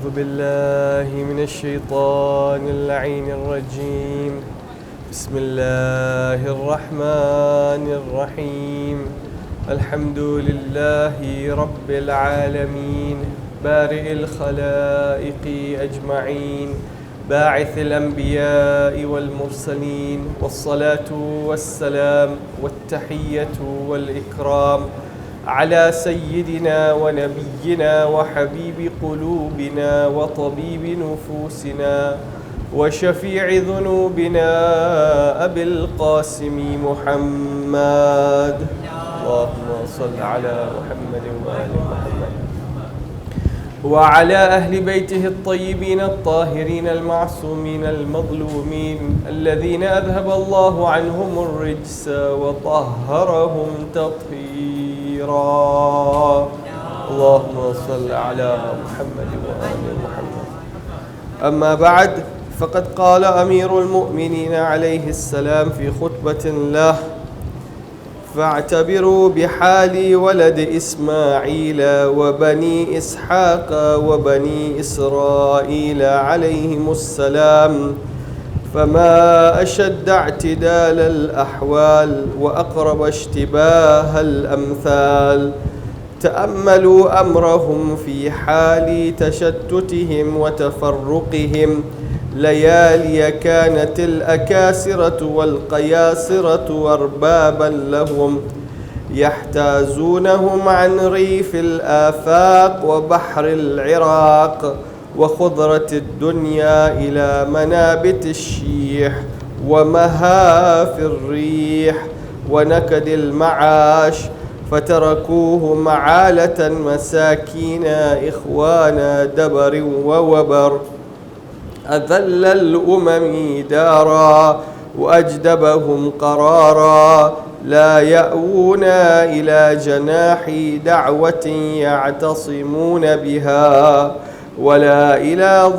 أعوذ بالله من الشيطان اللعين الرجيم. بسم الله الرحمن الرحيم. الحمد لله رب العالمين بارئ الخلائق أجمعين باعث الأنبياء والمرسلين، والصلاة والسلام والتحية والإكرام على سيدنا ونبينا وحبيب قلوبنا وطبيب نفوسنا وشفيع ذنوبنا أبي القاسم محمد. اللهم صل على محمد وآل محمد وعلى أهل بيته الطيبين الطاهرين المعصومين المظلومين الذين أذهب الله عنهم الرجس وطهرهم تطهيرا. اللهم صل على محمد وآل محمد. أما بعد، فقد قال أمير المؤمنين عليه السلام في خطبة له: فاعتبروا بحال ولد إسماعيل وبني إسحاق وبني إسرائيل عليهم السلام، فما أشد اعتدال الأحوال وأقرب اشتباه الأمثال. تأملوا أمرهم في حال تشتتهم وتفرقهم. ليالي كانت الأكاسرة والقياسرة أربابا لهم، يحتازونهم عن ريف الآفاق وبحر العراق وخضرة الدنيا إلى منابت الشيح ومهاف الريح ونكد المعاش، فتركوه معالة مساكين إخوانا دبر ووبر، أذل الأمم دارا وأجدبهم قرارا، لا يأوون إلى جناح دعوة يعتصمون بها، ولا إلى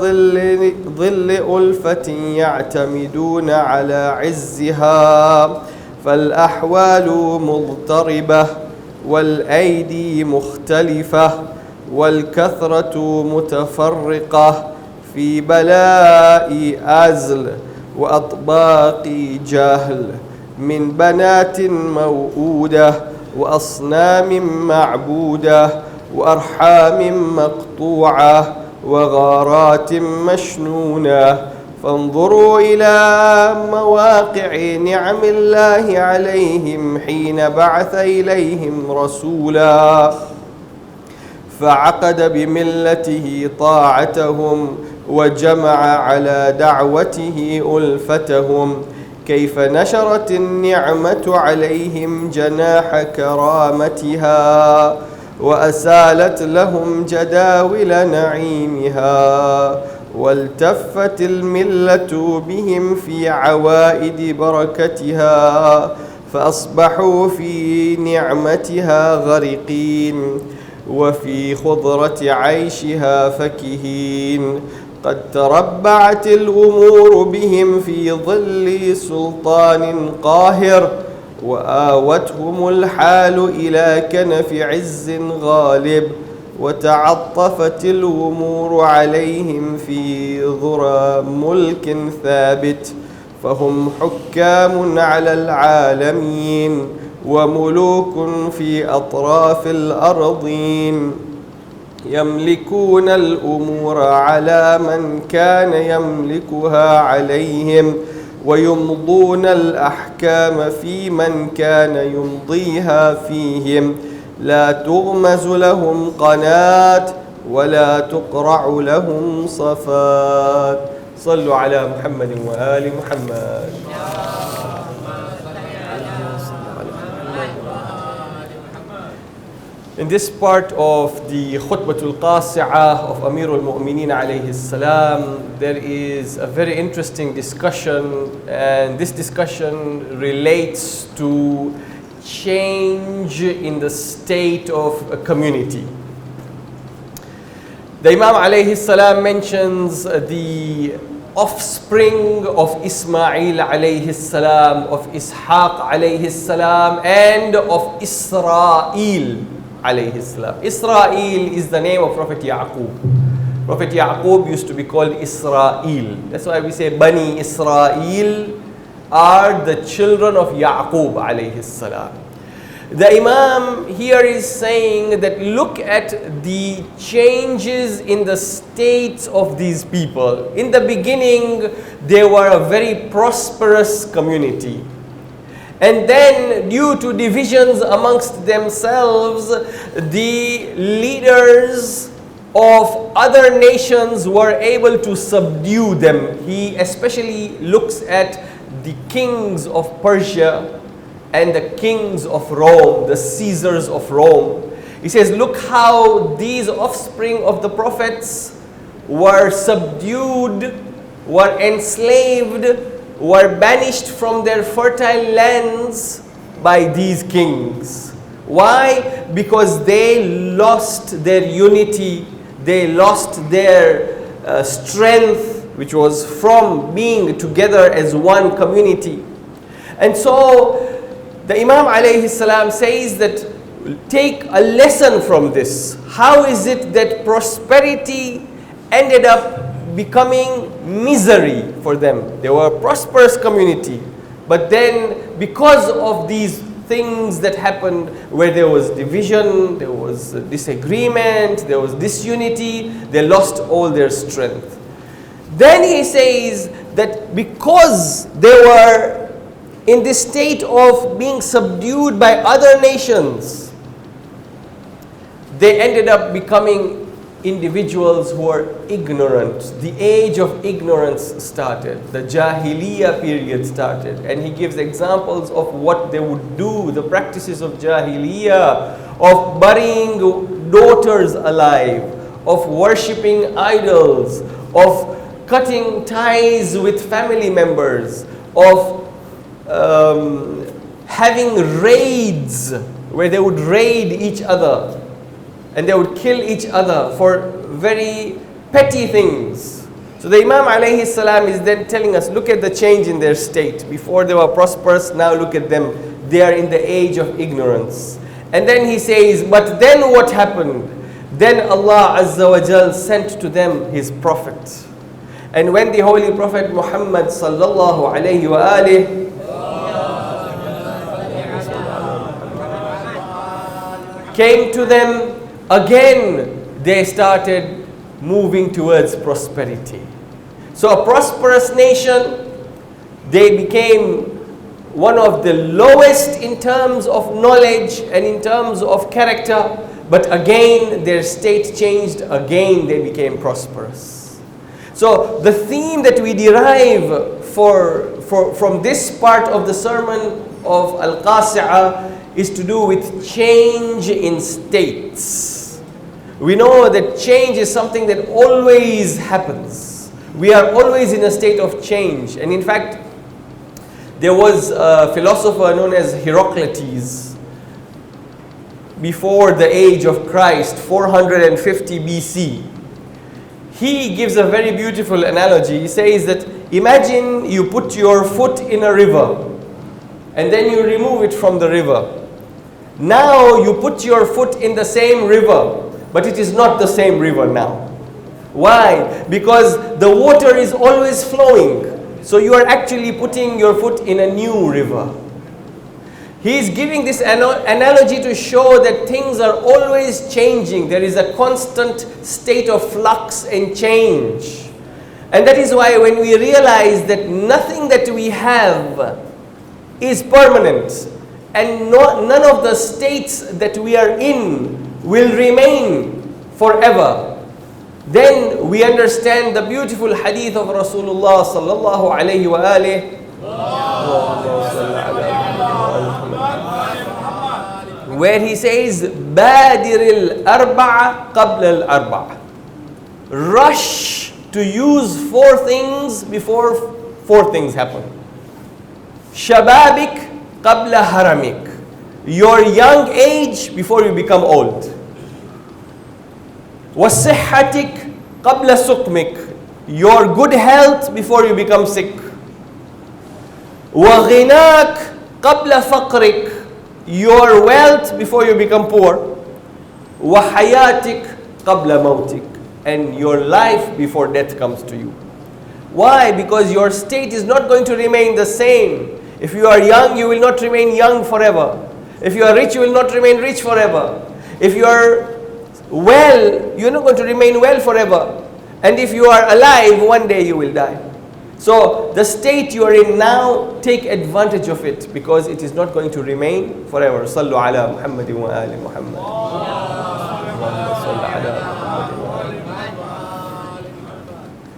ظل ألفة يعتمدون على عزها. فالأحوال مضطربة والأيدي مختلفة والكثرة متفرقة، في بلاء أزل وأطباق جهل، من بنات موؤودة وأصنام معبودة وأرحام مقطوعة وغارات مشنونة. فانظروا إلى مواقع نعم الله عليهم حين بعث إليهم رسولا فعقد بملته طاعتهم وجمع على دعوته ألفتهم، كيف نشرت النعمة عليهم جناح كرامتها وأسالت لهم جداول نعيمها، والتفت الملة بهم في عوائد بركتها، فأصبحوا في نعمتها غرقين وفي خضرة عيشها فكهين. قد تربعت الأمور بهم في ظل سلطان قاهر، وآوتهم الحال إلى كنف عز غالب، وتعطفت الأمور عليهم في ذرى ملك ثابت، فهم حكام على العالمين وملوك في أطراف الأرضين، يملكون الأمور على من كان يملكها عليهم، ويمضون الأحكام في من كان يمضيها فيهم. لا تغمز لهم قناة ولا تقرع لهم صفات. صلوا على محمد وآل محمد. In this part of the Khutbatul Qasi'ah of Amir al-Mu'mineen alayhi salam, there is a very interesting discussion, and this discussion relates to change in the state of a community. The Imam alayhi salam mentions the offspring of Ismail alayhi salam, of Ishaq alayhi salam, and of Israel alayhi salam. Israel is the name of Prophet Yaqub. Prophet Yaqub used to be called Israel. That's why we say Bani Israel are the children of Yaqub alayhi salam. The Imam here is saying that look at the changes in the states of these people. In the beginning, they were a very prosperous community. And then, due to divisions amongst themselves, the leaders of other nations were able to subdue them. He especially looks at the kings of Persia and the kings of Rome, the Caesars of Rome. He says, look how these offspring of the prophets were subdued, were enslaved, were banished from their fertile lands by these kings. Why? Because they lost their unity, they lost their strength, which was from being together as one community. And so the Imam alayhi salam says that take a lesson from this. How is it that prosperity ended up becoming misery for them? They were a prosperous community, but then because of these things that happened where there was division, there was disagreement, there was disunity, they lost all their strength. Then he says that because they were in this state of being subdued by other nations, they ended up becoming individuals who are ignorant. The age of ignorance started. The Jahiliyyah period started. And he gives examples of what they would do, the practices of Jahiliyyah, of burying daughters alive, of worshipping idols, of cutting ties with family members, of having raids where they would raid each other and they would kill each other for very petty things. So the Imam alayhi salam is then telling us, look at the change in their state. Before they were prosperous, now look at them. They are in the age of ignorance. And then he says, but then what happened? Then Allah Azza wa Jal sent to them His Prophet. And when the Holy Prophet Muhammad sallallahu alayhi wa alihi came to them, again they started moving towards prosperity. So a prosperous nation, they became one of the lowest in terms of knowledge and in terms of character, but again their state changed, again they became prosperous. So the theme that we derive from this part of the sermon of Al-Qasi'ah is to do with change in states. We know that change is something that always happens. We are always in a state of change. And in fact, there was a philosopher known as Heraclitus before the age of Christ, 450 BC. He gives a very beautiful analogy. He says that imagine you put your foot in a river and then you remove it from the river. Now you put your foot in the same river, but it is not the same river now. Why? Because the water is always flowing. So you are actually putting your foot in a new river. He is giving this analogy to show that things are always changing. There is a constant state of flux and change. And that is why when we realize that nothing that we have is permanent, and none of the states that we are in will remain forever, then we understand the beautiful hadith of Rasulullah sallallahu alayhi wa alihi, where he says, "Badir al-arba'a qabla al-arba'a." Rush to use 4 things before 4 things happen. Shababik qabla haramik. Your young age before you become old. Wasihhatik qabla suqmik. Your good health before you become sick. Wa ghinak qabla faqrik. Your wealth before you become poor. Wa hayatik qabla mautik. and your life before death comes to you. Why? Because your state is not going to remain the same. If you are young, you will not remain young forever. If you are rich, you will not remain rich forever. If you are well, you are not going to remain well forever. And if you are alive, one day you will die. So the state you are in now, take advantage of it, because it is not going to remain forever. Sallu ala Muhammadin wa ali Muhammad.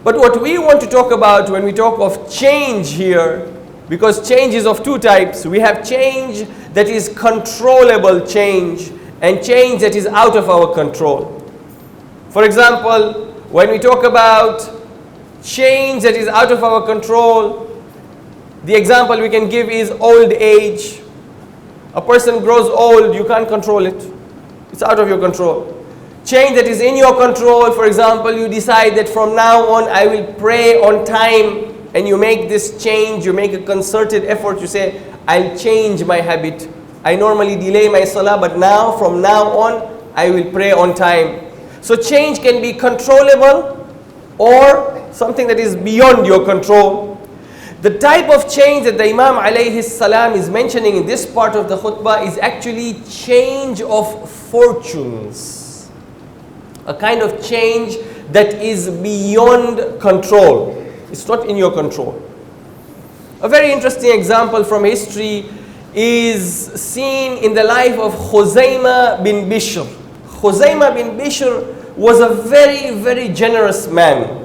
But what we want to talk about when we talk of change here, because change is of two types. We have change that is controllable change, and change that is out of our control. For example, when we talk about change that is out of our control, the example we can give is old age. A person grows old, you can't control it. It's out of your control. Change that is in your control, for example, you decide that from now on I will pray on time, and you make this change, you make a concerted effort, you say, I'll change my habit. I normally delay my salah, but now, from now on, I will pray on time. So change can be controllable or something that is beyond your control. The type of change that the Imam alayhi salam is mentioning in this part of the khutbah is actually change of fortunes. A kind of change that is beyond control. It's not in your control. A very interesting example from history is seen in the life of Khuzaymah bin Bishr. Khuzaymah bin Bishr was a very, very generous man.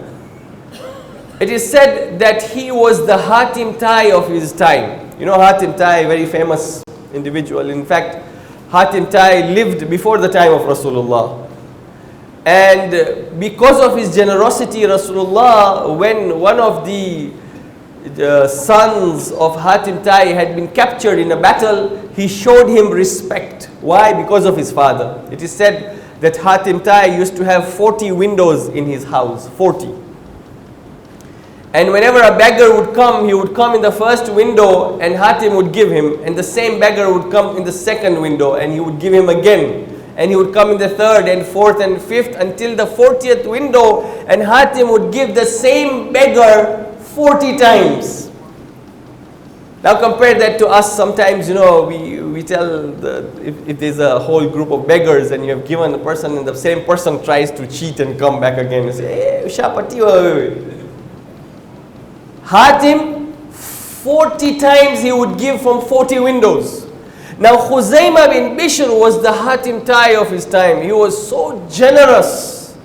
It is said that he was the Hatim Tai of his time. You know Hatim Tai, very famous individual. In fact, Hatim Tai lived before the time of Rasulullah. And because of his generosity, Rasulullah, when one of the sons of Hatim Tai had been captured in a battle, he showed him respect. Why? Because of his father. It is said that Hatim Tai used to have 40 windows in his house, 40. And whenever a beggar would come, he would come in the first window and Hatim would give him, and the same beggar would come in the second window and he would give him again. And he would come in the third and fourth and fifth until the 40th window, and Hatim would give the same beggar 40 times. Now compare that to us. Sometimes, you know, we tell if there's a whole group of beggars and you have given the person and the same person tries to cheat and come back again, you say, hey, Shapati. Hatim, 40 times he would give from 40 windows. Now Khuzaymah bin Bishr was the Hatim Tai of his time. He was so generous.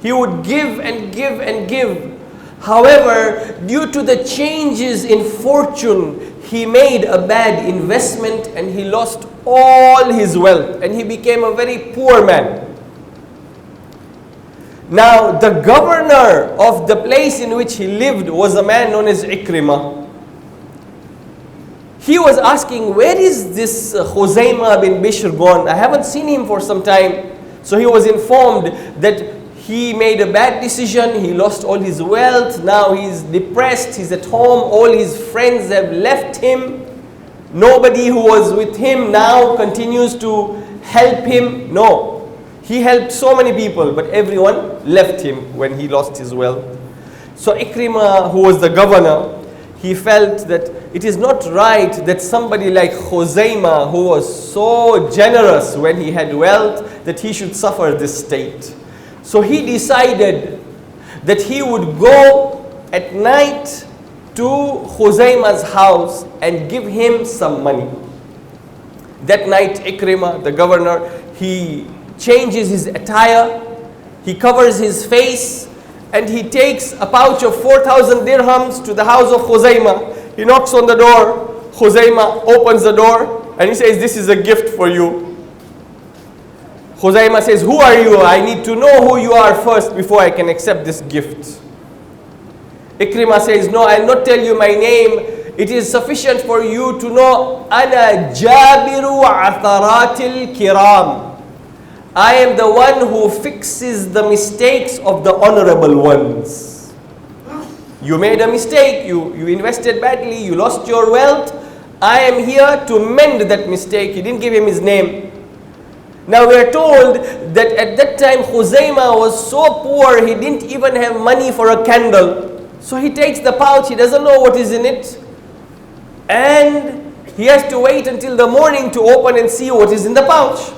He would give and give and give. However, due to the changes in fortune, he made a bad investment and he lost all his wealth and he became a very poor man. Now the governor of the place in which he lived was a man known as Ikrimah. He was asking, where is this Khuzaymah bin Bishr gone? I haven't seen him for some time. So he was informed that he made a bad decision, he lost all his wealth, now he's depressed, he's at home, all his friends have left him. Nobody who was with him now continues to help him. No, he helped so many people, but everyone left him when he lost his wealth. So Ikrimah, who was the governor, he felt that it is not right that somebody like Khuzaymah, who was so generous when he had wealth, that he should suffer this state. So he decided that he would go at night to Khuzaymah's house and give him some money. That night, Ikrimah, the governor, he changes his attire, he covers his face, and he takes a pouch of 4,000 dirhams to the house of Khuzaymah. He knocks on the door. Khuzaymah opens the door and he says, this is a gift for you. Khuzaymah says, who are you? I need to know who you are first before I can accept this gift. Ikrimah says, no, I'll not tell you my name. It is sufficient for you to know, Ana Jabiru Atharatil Kiram. I am the one who fixes the mistakes of the honorable ones. You made a mistake, you invested badly, you lost your wealth. I am here to mend that mistake. He didn't give him his name. Now we are told that at that time Khuzaimah was so poor, he didn't even have money for a candle. So he takes the pouch, he doesn't know what is in it. And he has to wait until the morning to open and see what is in the pouch.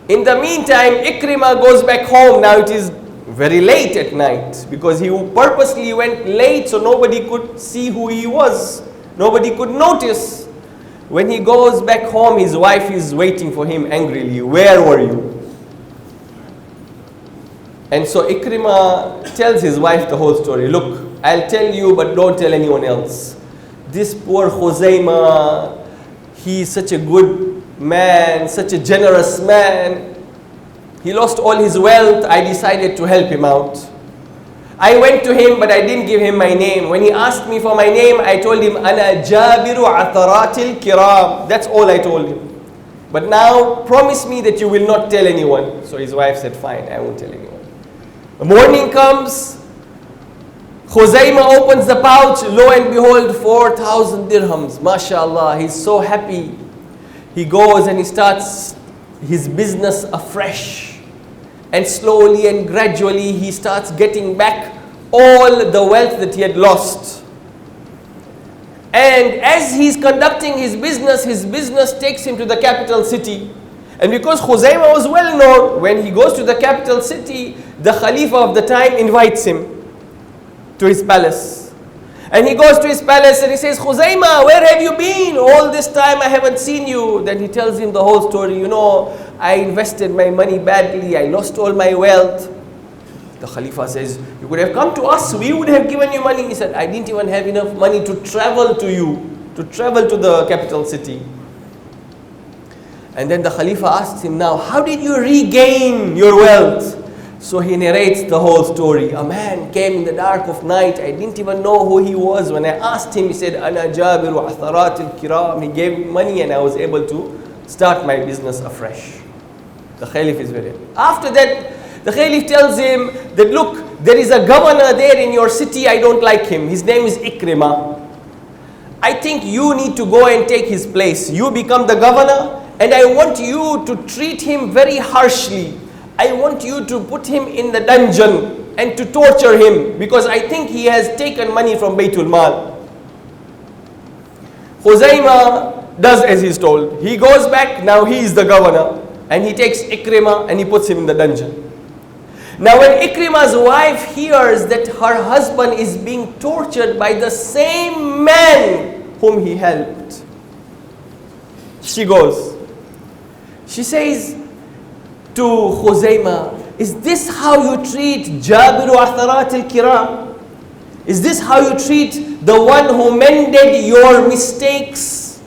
In the meantime, Ikrimah goes back home. Now it is very late at night because he purposely went late so nobody could see who he was. Nobody could notice. When he goes back home, his wife is waiting for him angrily. Where were you? And so Ikrimah tells his wife the whole story. Look, I'll tell you, but don't tell anyone else. This poor Khuzaimah, he is such a good man, such a generous man. He lost all his wealth. I decided to help him out. I went to him, but I didn't give him my name. When he asked me for my name, I told him, Ana Jabiru Atharatil Kiram. That's all I told him. But now, promise me that you will not tell anyone. So his wife said, fine, I won't tell anyone. The morning comes, Khuzaimah opens the pouch, lo and behold, 4,000 dirhams. MashaAllah, he's so happy. He goes and he starts his business afresh. And slowly and gradually he starts getting back all the wealth that he had lost. And as he's conducting his business takes him to the capital city. And because Khuzaimah was well known, when he goes to the capital city, the Khalifa of the time invites him to his palace. And he goes to his palace and he says, Khuzaimah, where have you been? All this time I haven't seen you. Then he tells him the whole story. You know, I invested my money badly. I lost all my wealth. The Khalifa says, you could have come to us. We would have given you money. He said, I didn't even have enough money to travel to you, to travel to the capital city. And then the Khalifa asks him, now, how did you regain your wealth? So he narrates the whole story. A man came in the dark of night. I didn't even know who he was. When I asked him, he said, Ana Jabiru Atharatil Kiram. He gave me money and I was able to start my business afresh. The Caliph is very happy. After that, the Caliph tells him that, look, there is a governor there in your city. I don't like him. His name is Ikrimah. I think you need to go and take his place. You become the governor and I want you to treat him very harshly. I want you to put him in the dungeon and to torture him because I think he has taken money from Baytul Mal. Khuzaimah does as he's told. He goes back, now he is the governor, and he takes Ikrimah and he puts him in the dungeon. Now when Ikrimah's wife hears that her husband is being tortured by the same man whom he helped, she goes. She says to Khuzaimah, is this how you treat Jabiru Atharat al-Kiram? Is this how you treat the one who mended your mistakes?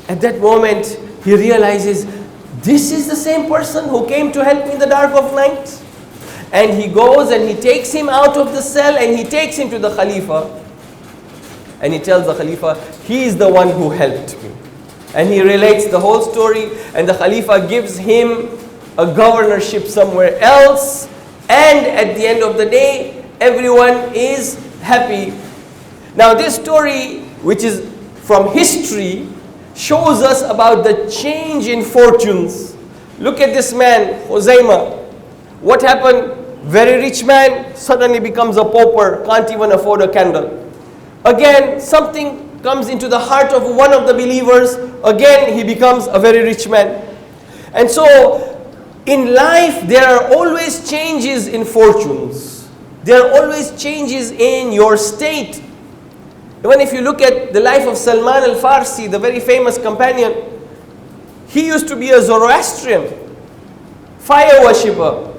At that moment, he realizes, this is the same person who came to help me in the dark of night. And he goes and he takes him out of the cell and he takes him to the Khalifa. And he tells the Khalifa, he is the one who helped me. And he relates the whole story, and the Khalifa gives him a governorship somewhere else. And at the end of the day, everyone is happy. Now this story, which is from history, shows us about the change in fortunes. Look at this man, Khuzaimah. What happened? Very rich man, suddenly becomes a pauper, can't even afford a candle. Again, something comes into the heart of one of the believers, again he becomes a very rich man. And so, in life there are always changes in fortunes. There are always changes in your state. Even if you look at the life of Salman al-Farsi, the very famous companion, he used to be a Zoroastrian, fire worshipper.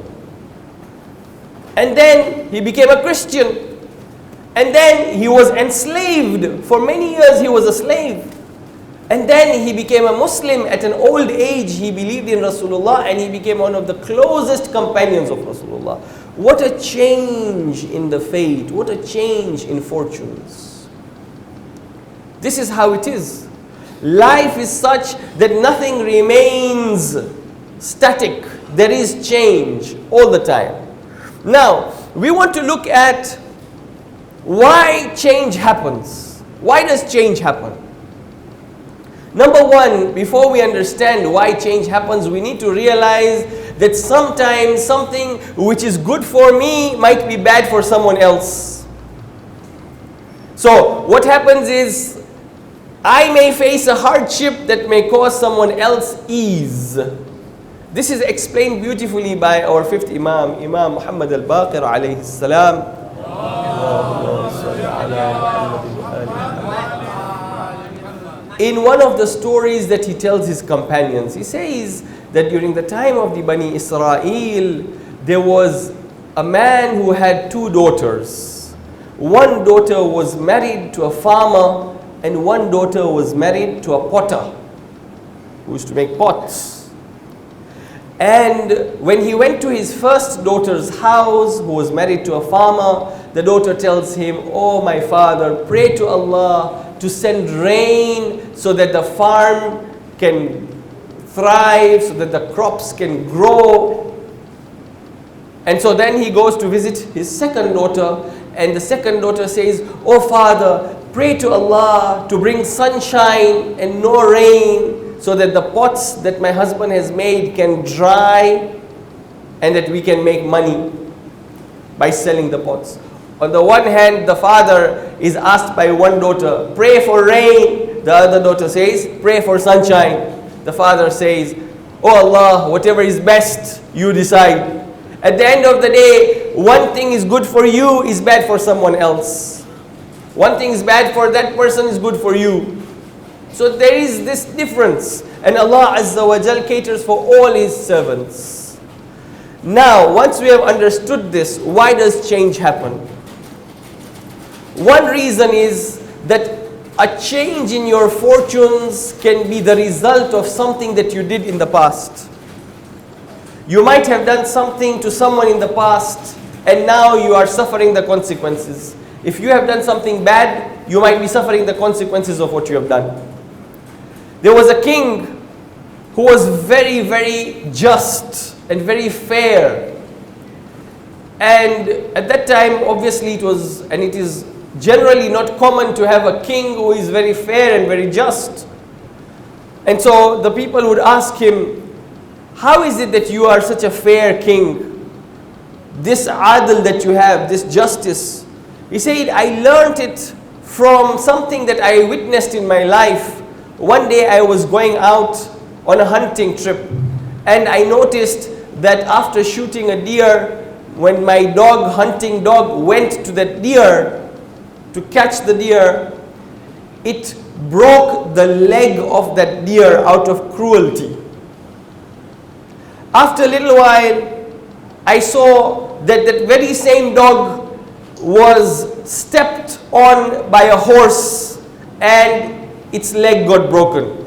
And then he became a Christian. And then he was enslaved. For many years he was a slave. And then he became a Muslim. At an old age he believed in Rasulullah and he became one of the closest companions of Rasulullah. What a change in the fate. What a change in fortunes. This is how it is. Life is such that nothing remains static. There is change all the time. Now, we want to look at why change happens. Why does change happen? Number one, before we understand why change happens, we need to realize that sometimes something which is good for me might be bad for someone else. So what happens is, I may face a hardship that may cause someone else ease. This is explained beautifully by our fifth Imam, Imam Muhammad al-Baqir alayhi salam. In one of the stories that he tells his companions, he says that during the time of the Bani Israel, there was a man who had two daughters. One daughter was married to a farmer, and one daughter was married to a potter who used to make pots. And when he went to his first daughter's house, who was married to a farmer, the daughter tells him, "Oh my father, pray to Allah to send rain so that the farm can thrive, so that the crops can grow." And so then he goes to visit his second daughter, and the second daughter says, "Oh father, pray to Allah to bring sunshine and no rain, so that the pots that my husband has made can dry and that we can make money by selling the pots." On the one hand, the father is asked by one daughter, "Pray for rain." The other daughter says, "Pray for sunshine." The father says, "Oh Allah, whatever is best, you decide." At the end of the day, one thing is good for you is bad for someone else. One thing is bad for that person is good for you. So there is this difference, and Allah Azza wa Jal caters for all His servants. Now, once we have understood this, why does change happen? One reason is that a change in your fortunes can be the result of something that you did in the past. You might have done something to someone in the past, and now you are suffering the consequences. If you have done something bad, you might be suffering the consequences of what you have done. There was a king who was very, very just and very fair. And at that time, obviously it is generally not common to have a king who is very fair and very just. And so the people would ask him, "How is it that you are such a fair king? This adl that you have, this justice." He said, "I learned it from something that I witnessed in my life. One day I was going out on a hunting trip, and I noticed that after shooting a deer, when my hunting dog went to that deer to catch the deer, it broke the leg of that deer out of cruelty. After a little while, I saw that that very same dog was stepped on by a horse and its leg got broken.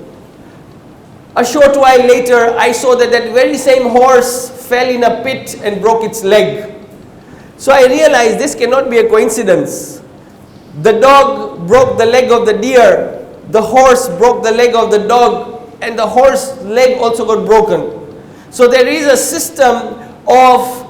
A short while later, I saw that that very same horse fell in a pit and broke its leg. So I realized this cannot be a coincidence. The dog broke the leg of the deer, the horse broke the leg of the dog, and the horse leg also got broken. So there is a system of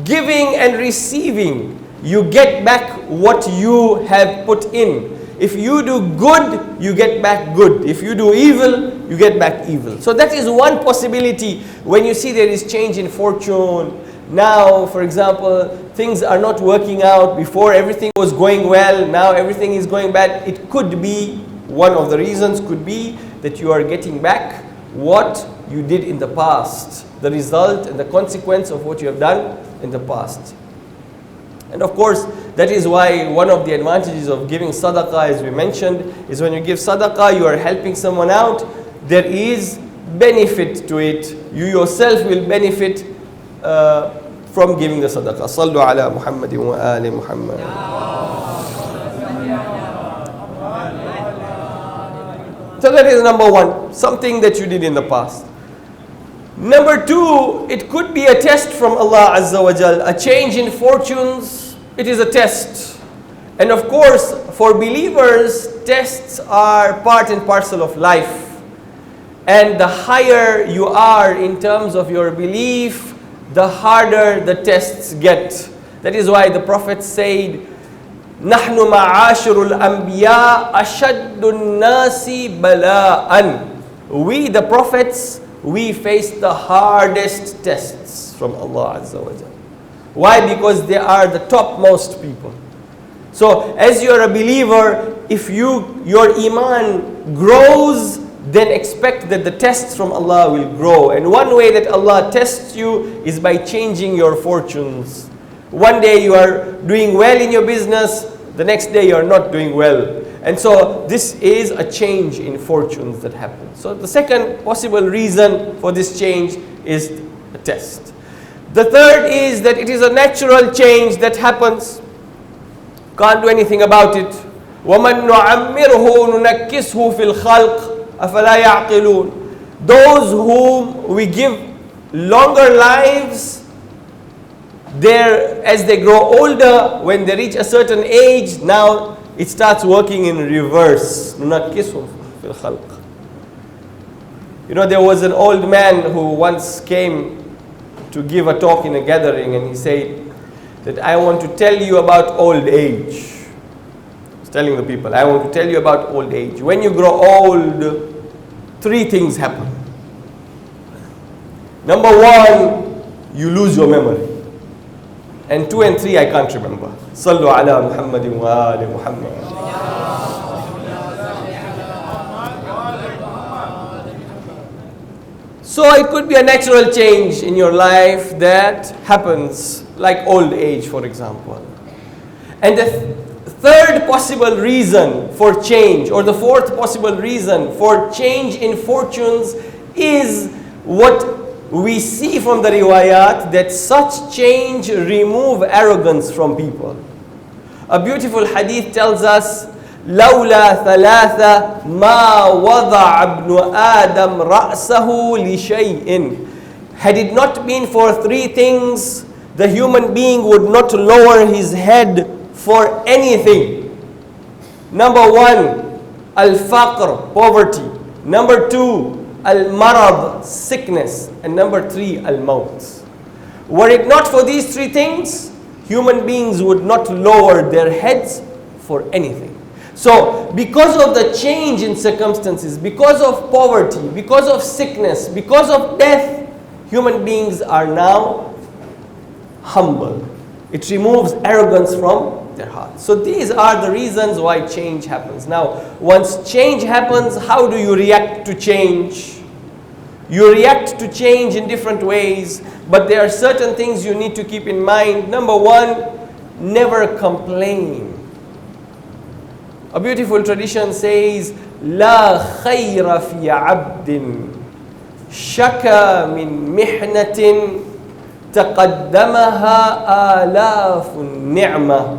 giving and receiving. You get back what you have put in. If you do good, you get back good. If you do evil, you get back evil. So that is one possibility when you see there is change in fortune. Now, for example, things are not working out. Before everything was going well, now everything is going bad. It could be, one of the reasons could be that you are getting back what you did in the past. The result and the consequence of what you have done in the past. And of course, that is why one of the advantages of giving sadaqah, as we mentioned, is when you give sadaqah, you are helping someone out. There is benefit to it. You yourself will benefit from giving the sadaqah. Sallu ala Muhammadin wa ali Muhammad. So that is number one, something that you did in the past. Number two, it could be a test from Allah Azza wa Jal. A change in fortunes, it is a test. And of course, for believers, tests are part and parcel of life. And the higher you are in terms of your belief, the harder the tests get. That is why the Prophet said, نحن معاشر الأنبياء أشد الناس بلاءً. We the prophets, we face the hardest tests from Allah Azza wa Jalla. Why? Because they are the topmost people. So as you are a believer, if your iman grows, then expect that the tests from Allah will grow. And one way that Allah tests you is by changing your fortunes. One day you are doing well in your business, the next day you are not doing well. And so this is a change in fortunes that happens. So the second possible reason for this change is a test. The third is that it is a natural change that happens. Can't do anything about it. وَمَنْ نُعَمِّرْهُ نُنَكِّسْهُ فِي الْخَلْقِ أَفَلَا يَعْقِلُونَ. Those whom we give longer lives, as they grow older, when they reach a certain age, now it starts working in reverse. نُنَكِّسْهُ فِي الْخَلْقِ. You know, there was an old man who once came to give a talk in a gathering, and he said that I want to tell you about old age. He's telling the people, I want to tell you about old age. When you grow old, three things happen. Number one, you lose your memory. And 2 and 3, I can't remember. Sallu ala Muhammadin wa ali Muhammad. So it could be a natural change in your life that happens, like old age, for example. And the third possible reason for change, or the fourth possible reason for change in fortunes, is what we see from the riwayat, that such change remove arrogance from people. A beautiful hadith tells us, لولا ثلاثة ما وضع ابن آدم رأسه لشيء. Had it not been for three things, the human being would not lower his head for anything. Number one, al-faqr, poverty. Number two, al-marad, sickness. And number three, al-maut. Were it not for these three things, human beings would not lower their heads for anything. So, because of the change in circumstances, because of poverty, because of sickness, because of death, human beings are now humble. It removes arrogance from their hearts. So these are the reasons why change happens. Now, once change happens, how do you react to change? You react to change in different ways, but there are certain things you need to keep in mind. Number one, never complain. A beautiful tradition says, لا خير في عبد شكا من محنة تقدمها آلاف النعمة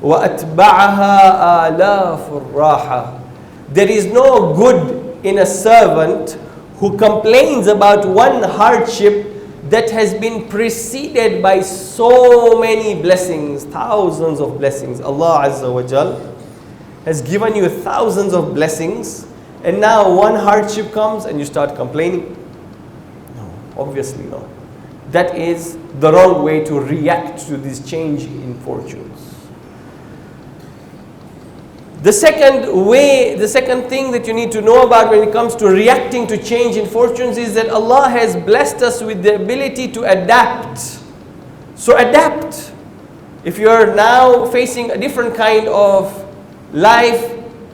وأتبعها آلاف الراحة. There is no good in a servant who complains about one hardship that has been preceded by so many blessings, thousands of blessings. Allah Azza wa Jal has given you thousands of blessings, and now one hardship comes and you start complaining? No, obviously not. That is the wrong way to react to this change in fortunes. The second thing that you need to know about when it comes to reacting to change in fortunes is that Allah has blessed us with the ability to adapt. So adapt. If you are now facing a different kind of life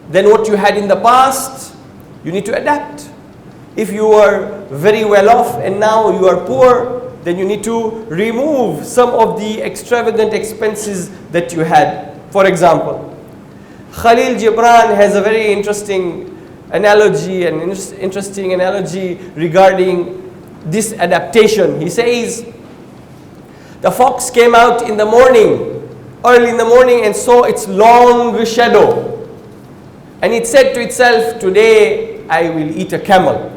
than what you had in the past, you need to adapt. If you are very well off and now you are poor, then you need to remove some of the extravagant expenses that you had. For example, Khalil Gibran has a very interesting analogy regarding this adaptation. He says, the fox came out in the morning, early in the morning, and saw its long shadow. And it said to itself, today I will eat a camel.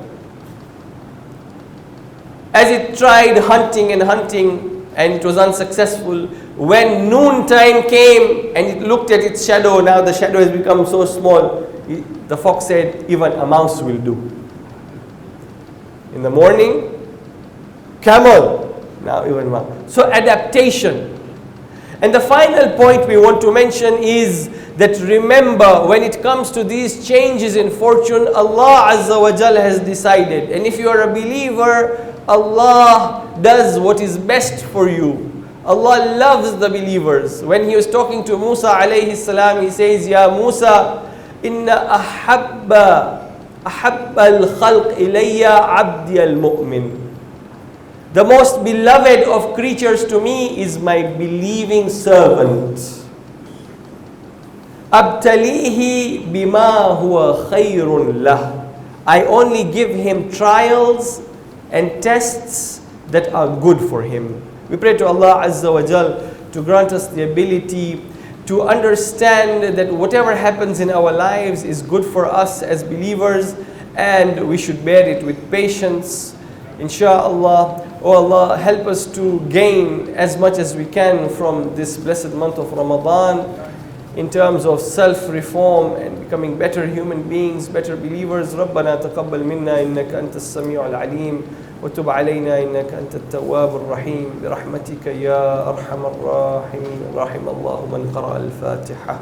As it tried hunting and it was unsuccessful, when noontime came and it looked at its shadow, now the shadow has become so small, the fox said, even a mouse will do. In the morning, camel, now even mouse. So adaptation. And the final point we want to mention is that remember, when it comes to these changes in fortune, Allah Azza wa Jal has decided. And if you are a believer, Allah does what is best for you. Allah loves the believers. When He was talking to Musa alayhi salam, He says, Ya Musa, inna ahabba al-khalq ilayya abdi al-mu'min. The most beloved of creatures to me is my believing servant. Abtalihi bima huwa khayrun lah. I only give him trials and tests that are good for him. We pray to Allah Azza wa Jal to grant us the ability to understand that whatever happens in our lives is good for us as believers, and we should bear it with patience. Insha'Allah, oh Allah, help us to gain as much as we can from this blessed month of Ramadan in terms of self-reform and becoming better human beings, better believers. ربنا تقبل منا إنك أنت السميع العليم وتب علينا إنك أنت التواب الرحيم برحمتك يا أرحم الراحمين. رحم الله من قرأ الفاتحة.